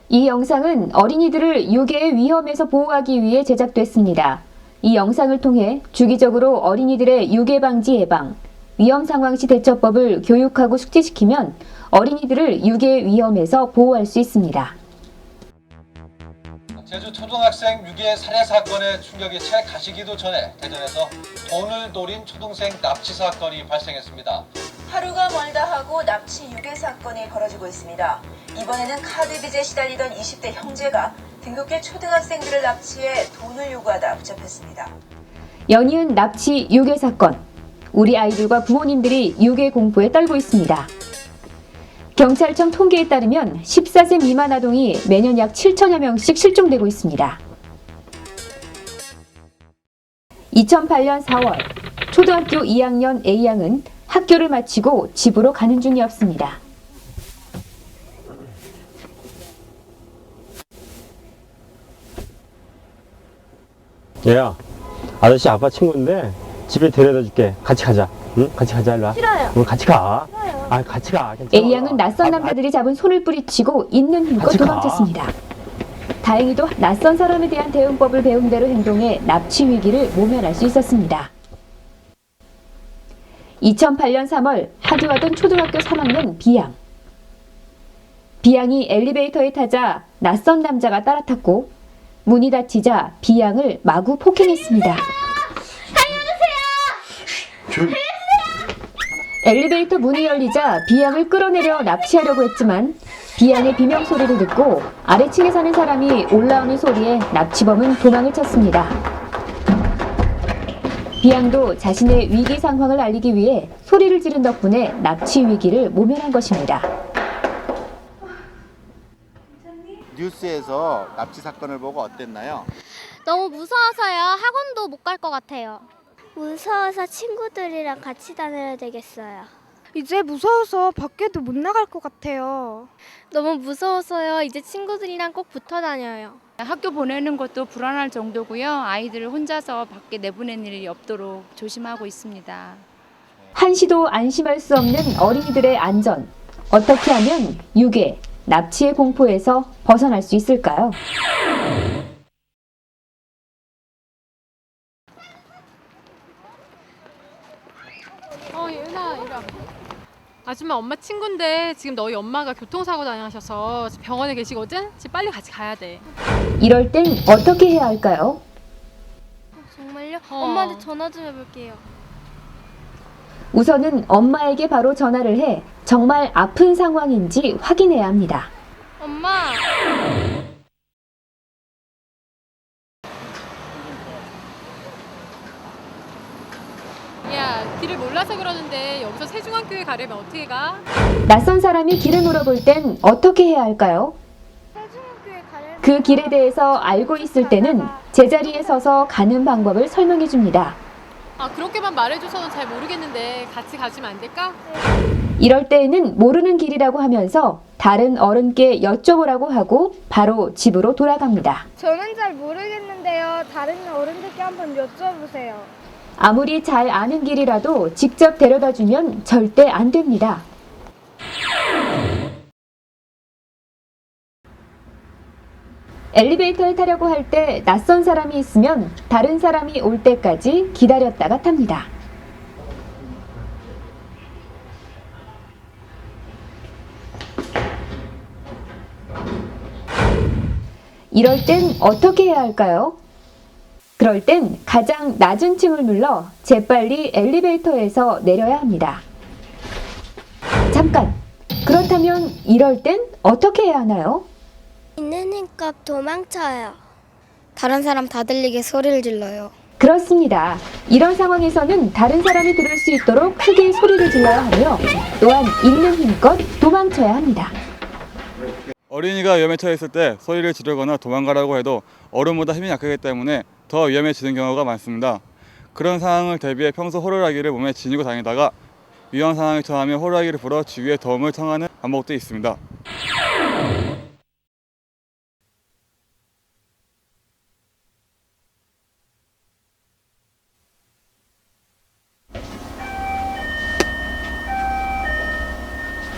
이 영상은 어린이들을 유괴의 위험에서 보호하기 위해 제작됐습니다. 이 영상을 통해 주기적으로 어린이들의 유괴 방지 예방, 위험 상황 시 대처법을 교육하고 숙지시키면 어린이들을 유괴 위험에서 보호할 수 있습니다. 제주 초등학생 유괴 살해 사건의 충격이 채 가시기도 전에 대전에서 돈을 노린 초등생 납치 사건이 발생했습니다. 하루가 멀다 하고 납치 유괴 사건이 벌어지고 있습니다. 이번에는 카드 빚에 시달리던 20대 형제가 등굣길 초등학생들을 납치해 돈을 요구하다 붙잡혔습니다. 연이은 납치 유괴 사건. 우리 아이들과 부모님들이 유괴 공포에 떨고 있습니다. 경찰청 통계에 따르면 14세 미만 아동이 매년 약 7천여 명씩 실종되고 있습니다. 2008년 4월, 초등학교 2학년 A양은 학교를 마치고 집으로 가는 중이었습니다. 얘야, 아저씨 아빠 친구인데 집에 데려다 줄게. 같이 가자. 응? 같이 가자, 일로 와. 싫어요. 응, 같이 가. 싫어요. 아, 같이 가. 괜찮아. A양은 낯선 남자들이 잡은 손을 뿌리치고 있는 힘껏 같이 가. 도망쳤습니다. 다행히도 낯선 사람에 대한 대응법을 배운 대로 행동해 납치 위기를 모면할 수 있었습니다. 2008년 3월 하교하던 초등학교 3학년 B양. B양이 엘리베이터에 타자 낯선 남자가 따라탔고 문이 닫히자 B양을 마구 폭행했습니다. 엘리베이터 문이 열리자 B양을 끌어내려 납치하려고 했지만 B양의 비명 소리를 듣고 아래층에 사는 사람이 올라오는 소리에 납치범은 도망을 쳤습니다. B양도 자신의 위기 상황을 알리기 위해 소리를 지른 덕분에 납치 위기를 모면한 것입니다. 뉴스에서 납치 사건을 보고 어땠나요? 너무 무서워서요. 학원도 못 갈 것 같아요. 무서워서 친구들이랑 같이 다녀야 되겠어요. 이제 무서워서 밖에도 못 나갈 것 같아요. 너무 무서워서요. 이제 친구들이랑 꼭 붙어 다녀요. 학교 보내는 것도 불안할 정도고요. 아이들을 혼자서 밖에 내보내는 일이 없도록 조심하고 있습니다. 한시도 안심할 수 없는 어린이들의 안전. 어떻게 하면 유괴, 납치의 공포에서 벗어날 수 있을까요? 예은아, 이리 와봐. 아줌마 엄마 친구인데 지금 너희 엄마가 교통사고 당하셔서 지금 병원에 계시거든? 지금 빨리 같이 가야 돼. 이럴 땐 어떻게 해야 할까요? 정말요? 엄마한테 전화 좀 해볼게요. 우선은 엄마에게 바로 전화를 해 정말 아픈 상황인지 확인해야 합니다. 엄마! 야, 길을 몰라서 그러는데 여기서 세중학교에 가려면 어떻게 가? 낯선 사람이 길을 물어볼 땐 어떻게 해야 할까요? 세중학교에 가려면 그 길에 대해서 알고 있을 때는 제자리에 서서 가는 방법을 설명해 줍니다. 아, 그렇게만 말해줘서는 잘 모르겠는데 같이 가시면 안 될까? 이럴 때에는 모르는 길이라고 하면서 다른 어른께 여쭤보라고 하고 바로 집으로 돌아갑니다. 저는 잘 모르겠는데요. 다른 어른들께 한번 여쭤보세요. 아무리 잘 아는 길이라도 직접 데려다 주면 절대 안 됩니다. 엘리베이터에 타려고 할 때 낯선 사람이 있으면 다른 사람이 올 때까지 기다렸다가 탑니다. 이럴 땐 어떻게 해야 할까요? 그럴 땐 가장 낮은 층을 눌러 재빨리 엘리베이터에서 내려야 합니다. 잠깐! 그렇다면 이럴 땐 어떻게 해야 하나요? 있는 힘껏 도망쳐요. 다른 사람 다 들리게 소리를 질러요. 그렇습니다. 이런 상황에서는 다른 사람이 들을 수 있도록 크게 소리를 질러야 하며 또한 있는 힘껏 도망쳐야 합니다. 어린이가 위험에 처했을 때 소리를 지르거나 도망가라고 해도 어른보다 힘이 약하기 때문에 더 위험해지는 경우가 많습니다. 그런 상황을 대비해 평소 호루라기를 몸에 지니고 다니다가 위험 상황에 처하면 호루라기를 불어 주위에 도움을 청하는 방법도 있습니다.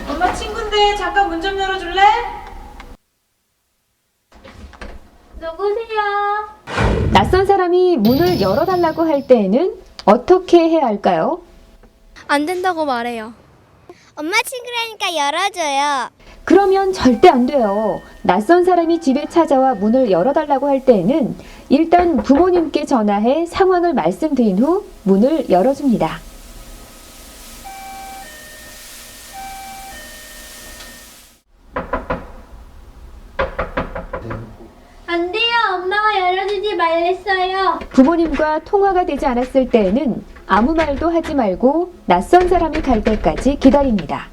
엄마 친구인데 잠깐 문 좀 열어줄래? 누구세요? 낯선 사람이 문을 열어달라고 할 때에는 어떻게 해야 할까요? 안 된다고 말해요. 엄마 친구라니까 열어줘요. 그러면 절대 안 돼요. 낯선 사람이 집에 찾아와 문을 열어달라고 할 때에는 일단 부모님께 전화해 상황을 말씀드린 후 문을 열어줍니다. 안 돼요. 엄마가 열어주지 말랬어요. 부모님과 통화가 되지 않았을 때에는 아무 말도 하지 말고 낯선 사람이 갈 때까지 기다립니다.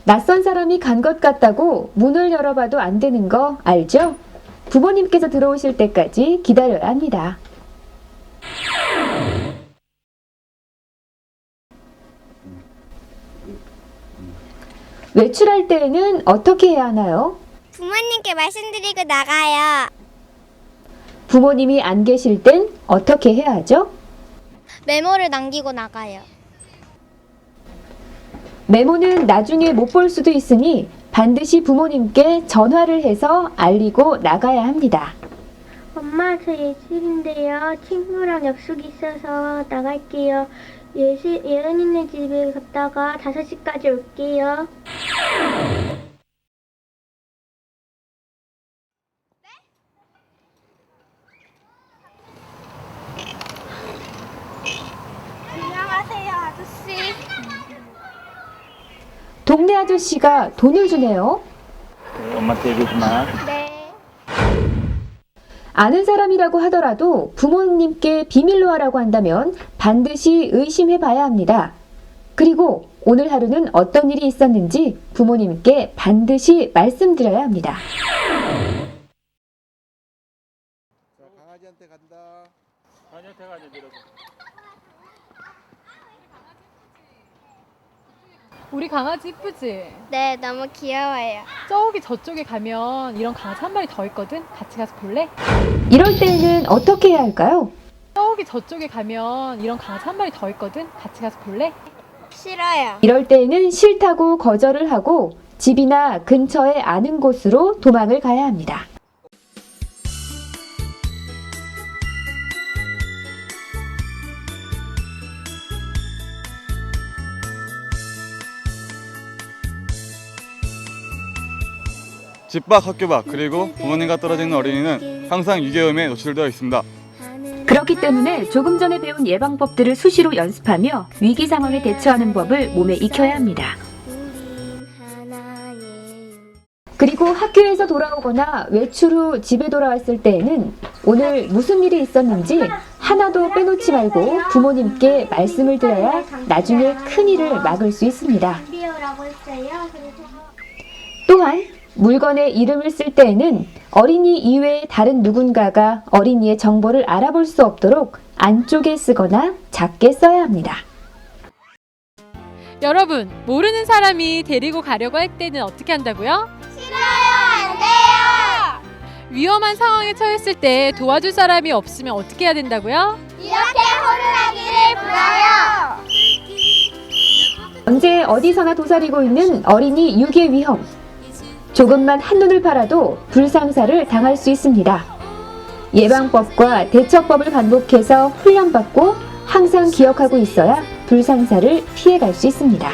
낯선 사람이 간 것 같다고 문을 열어봐도 안 되는 거 알죠? 부모님께서 들어오실 때까지 기다려야 합니다. 외출할 때에는 어떻게 해야 하나요? 부모님께 말씀드리고 나가요. 부모님이 안 계실 땐 어떻게 해야 하죠? 메모를 남기고 나가요. 메모는 나중에 못 볼 수도 있으니 반드시 부모님께 전화를 해서 알리고 나가야 합니다. 엄마, 저 예술인데요. 친구랑 약속 있어서 나갈게요. 예은이네 집에 갔다가 5시까지 올게요. 안녕하세요, 아저씨. 동네 아저씨가 돈을 주네요. 엄마한테 얘기 좀 마. 네. 아는 사람이라고 하더라도 부모님께 비밀로 하라고 한다면 반드시 의심해 봐야 합니다. 그리고 오늘 하루는 어떤 일이 있었는지 부모님께 반드시 말씀드려야 합니다. 자, 강아지한테 간다. 강아지한테 가야 돼. 우리 강아지 이쁘지? 네, 너무 귀여워요. 저기 저쪽에 가면 이런 강아지 한 마리 더 있거든? 같이 가서 볼래? 이럴 때에는 어떻게 해야 할까요? 저기 저쪽에 가면 이런 강아지 한 마리 더 있거든? 같이 가서 볼래? 싫어요. 이럴 때에는 싫다고 거절을 하고 집이나 근처에 아는 곳으로 도망을 가야 합니다. 집 밖, 학교 밖, 그리고 부모님과 떨어지는 어린이는 항상 위기험에 노출되어 있습니다. 그렇기 때문에 조금 전에 배운 예방법들을 수시로 연습하며 위기 상황에 대처하는 법을 몸에 익혀야 합니다. 그리고 학교에서 돌아오거나 외출 후 집에 돌아왔을 때에는 오늘 무슨 일이 있었는지 하나도 빼놓지 말고 부모님께 말씀을 드려야 나중에 큰 일을 막을 수 있습니다. 또한 물건의 이름을 쓸 때에는 어린이 이외의 다른 누군가가 어린이의 정보를 알아볼 수 없도록 안쪽에 쓰거나 작게 써야 합니다. 여러분, 모르는 사람이 데리고 가려고 할 때는 어떻게 한다고요? 싫어요, 안 돼요. 위험한 상황에 처했을 때 도와줄 사람이 없으면 어떻게 해야 된다고요? 이렇게 호루라기를 불어요. 언제 어디서나 도사리고 있는 어린이 유괴 위험. 조금만 한눈을 팔아도 불상사를 당할 수 있습니다. 예방법과 대처법을 반복해서 훈련받고 항상 기억하고 있어야 불상사를 피해갈 수 있습니다.